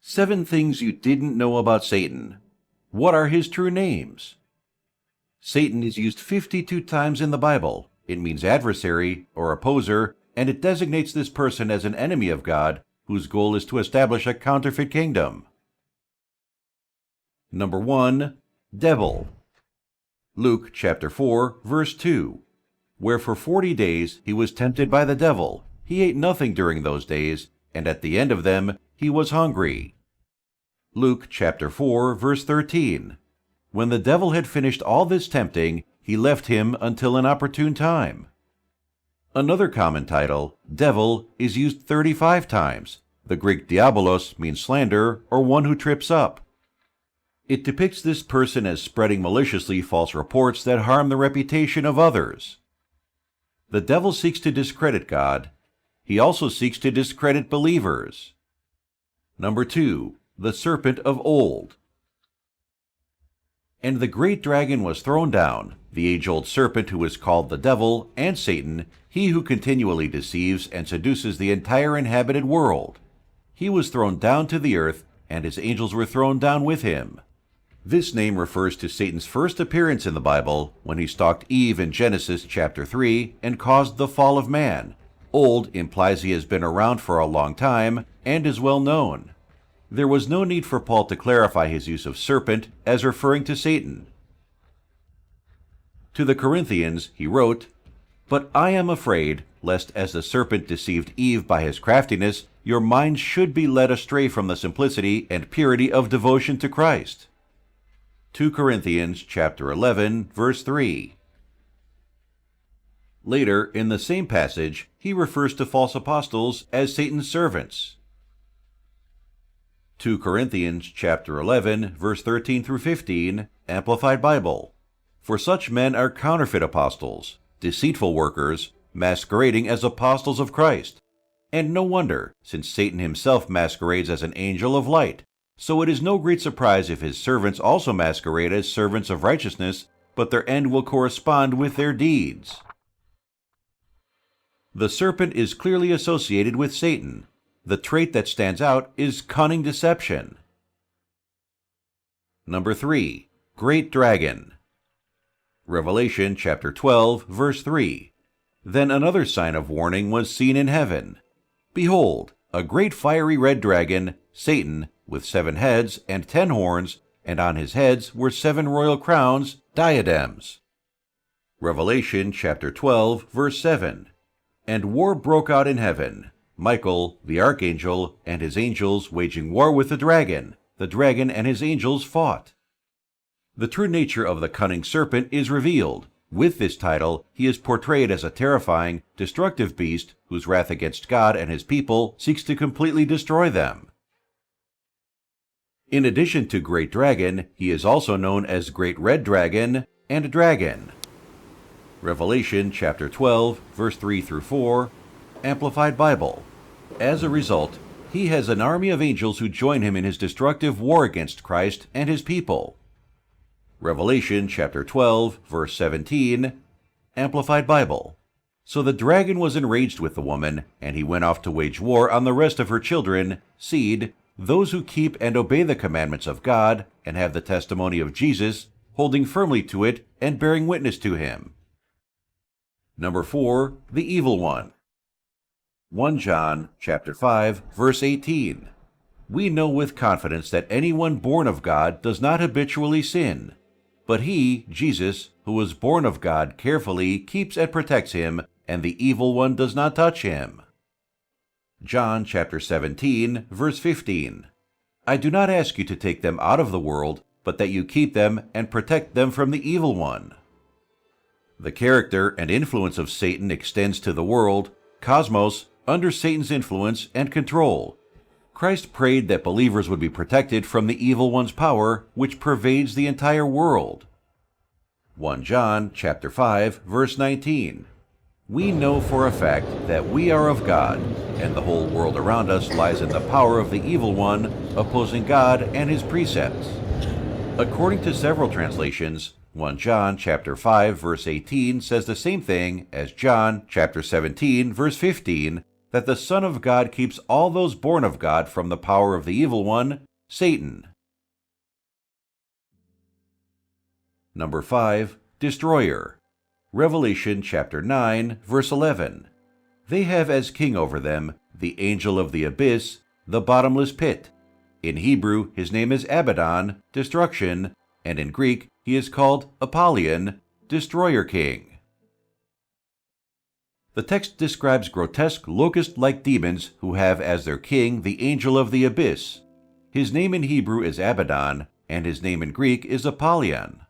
7 things you didn't know about Satan. What are his true names? Satan is used 52 times in the Bible. It means adversary or opposer, and it designates this person as an enemy of God whose goal is to establish a counterfeit kingdom. Number 1. Devil. Luke chapter 4, verse 2. Where for 40 days he was tempted by the devil. He ate nothing during those days, and at the end of them he was hungry. Luke chapter 4, verse 13. When the devil had finished all this tempting, he left him until an opportune time. Another common title, devil, is used 35 times. The Greek diabolos means slander or one who trips up. It depicts this person as spreading maliciously false reports that harm the reputation of others. The devil seeks to discredit God. He also seeks to discredit believers. Number 2. The serpent of old. And the great dragon was thrown down, the age-old serpent who is called the devil and Satan, he who continually deceives and seduces the entire inhabited world. He was thrown down to the earth, and his angels were thrown down with him. This name refers to Satan's first appearance in the Bible, when he stalked Eve in Genesis chapter 3 and caused the fall of man. Old implies he has been around for a long time and is well known. There was no need for Paul to clarify his use of serpent as referring to Satan. To the Corinthians, he wrote, "But I am afraid, lest as the serpent deceived Eve by his craftiness, your minds should be led astray from the simplicity and purity of devotion to Christ." 2 Corinthians chapter 11, verse 3. Later, in the same passage, he refers to false apostles as Satan's servants. 2 Corinthians chapter 11, verse 13 through 15, Amplified Bible. For such men are counterfeit apostles, deceitful workers, masquerading as apostles of Christ. And no wonder, since Satan himself masquerades as an angel of light. So it is no great surprise if his servants also masquerade as servants of righteousness, but their end will correspond with their deeds. The serpent is clearly associated with Satan. The trait that stands out is cunning deception. Number 3. Great Dragon. Revelation chapter 12, verse 3. Then another sign of warning was seen in heaven. Behold, a great fiery red dragon, Satan, with 7 heads and 10 horns, and on his heads were 7 royal crowns, diadems. Revelation chapter 12, verse 7. And war broke out in heaven. Michael, the archangel, and his angels waging war with the dragon and his angels fought. The true nature of the cunning serpent is revealed. With this title, he is portrayed as a terrifying, destructive beast whose wrath against God and his people seeks to completely destroy them. In addition to Great Dragon, he is also known as Great Red Dragon and Dragon. Revelation chapter 12, verse 3 through 4, Amplified Bible. As a result, he has an army of angels who join him in his destructive war against Christ and his people. Revelation chapter 12, verse 17, Amplified Bible. So the dragon was enraged with the woman, and he went off to wage war on the rest of her children, seed, those who keep and obey the commandments of God, and have the testimony of Jesus, holding firmly to it and bearing witness to him. Number 4. The Evil One. 1 John chapter 5, verse 18. We know with confidence that anyone born of God does not habitually sin, but he, Jesus, who was born of God, carefully keeps and protects him, and the evil one does not touch him. John chapter 17, verse 15. I do not ask you to take them out of the world, but that you keep them and protect them from the evil one. The character and influence of Satan extends to the world, cosmos, under Satan's influence and control. Christ prayed that believers would be protected from the evil one's power, which pervades the entire world. 1 John chapter 5, verse 19. We know for a fact that we are of God, and the whole world around us lies in the power of the evil one, opposing God and his precepts. According to several translations, 1 John chapter 5, verse 18 says the same thing as John chapter 17, verse 15, that the Son of God keeps all those born of God from the power of the evil one, Satan. Number 5. Destroyer. Revelation chapter 9, verse 11. They have as king over them the angel of the abyss, the bottomless pit. In Hebrew, his name is Abaddon, destruction, and in Greek, he is called Apollyon, destroyer king. The text describes grotesque locust-like demons who have as their king the angel of the abyss. His name in Hebrew is Abaddon, and his name in Greek is Apollyon.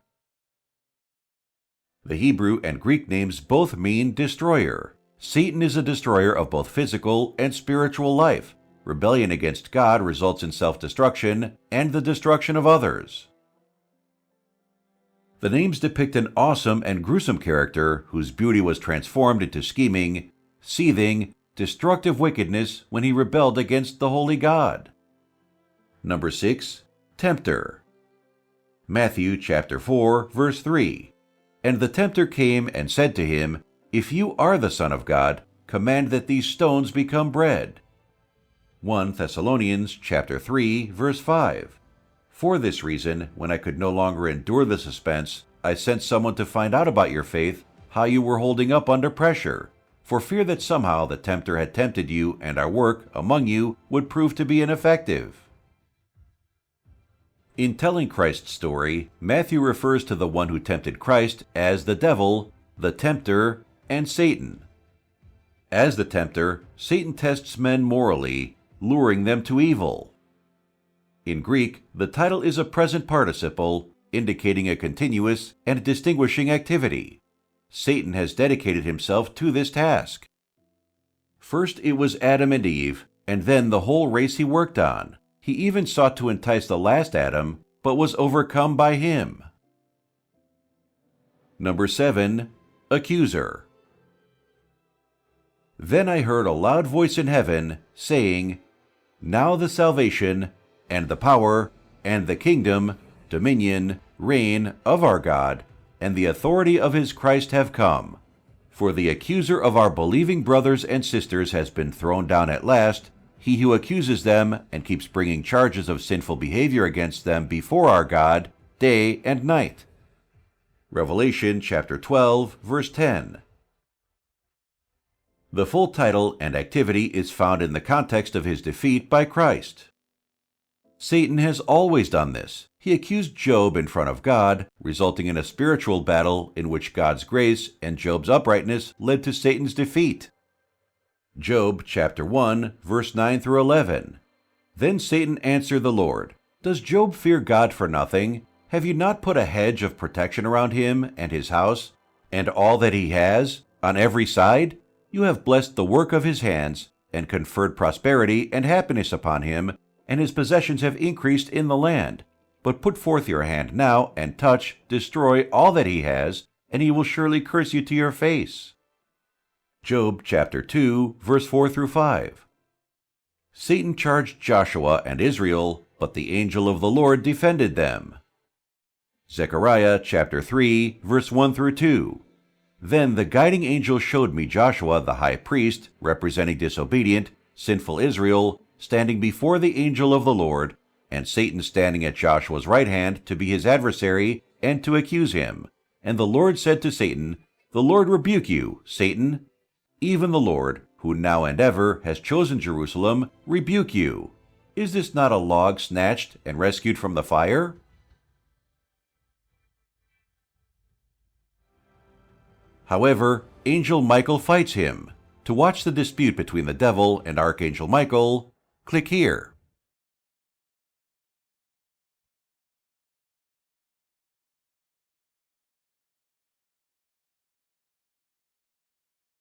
The Hebrew and Greek names both mean destroyer. Satan is a destroyer of both physical and spiritual life. Rebellion against God results in self-destruction and the destruction of others. The names depict an awesome and gruesome character whose beauty was transformed into scheming, seething, destructive wickedness when he rebelled against the holy God. Number 6. Tempter. Matthew chapter 4, verse 3. And the tempter came and said to him, If you are the Son of God, command that these stones become bread. 1 Thessalonians chapter 3, verse 5. For this reason, when I could no longer endure the suspense, I sent someone to find out about your faith, how you were holding up under pressure, for fear that somehow the tempter had tempted you and our work among you would prove to be ineffective. In telling Christ's story, Matthew refers to the one who tempted Christ as the devil, the tempter, and Satan. As the tempter, Satan tests men morally, luring them to evil. In Greek, the title is a present participle, indicating a continuous and distinguishing activity. Satan has dedicated himself to this task. First it was Adam and Eve, and then the whole race he worked on. He even sought to entice the last Adam, but was overcome by him. Number 7. Accuser. Then I heard a loud voice in heaven, saying, Now the salvation, and the power, and the kingdom, dominion, reign of our God, and the authority of his Christ have come. For the accuser of our believing brothers and sisters has been thrown down at last, he who accuses them and keeps bringing charges of sinful behavior against them before our God, day and night. Revelation chapter 12, verse 10. The full title and activity is found in the context of his defeat by Christ. Satan has always done this. He accused Job in front of God, resulting in a spiritual battle in which God's grace and Job's uprightness led to Satan's defeat. Job chapter 1, verse 9 through 11. Then Satan answered the Lord, Does Job fear God for nothing? Have you not put a hedge of protection around him and his house, and all that he has, on every side? You have blessed the work of his hands, and conferred prosperity and happiness upon him, and his possessions have increased in the land. But put forth your hand now, and touch, destroy all that he has, and he will surely curse you to your face. Job chapter 2, verse 4 through 5. Satan charged Joshua and Israel, but the angel of the Lord defended them. Zechariah chapter 3, verse 1 through 2. Then the guiding angel showed me Joshua the high priest, representing disobedient, sinful Israel, standing before the angel of the Lord, and Satan standing at Joshua's right hand to be his adversary and to accuse him. And the Lord said to Satan, The Lord rebuke you, Satan. Even the Lord, who now and ever has chosen Jerusalem, rebuke you. Is this not a log snatched and rescued from the fire? However, Angel Michael fights him. To watch the dispute between the devil and Archangel Michael, click here.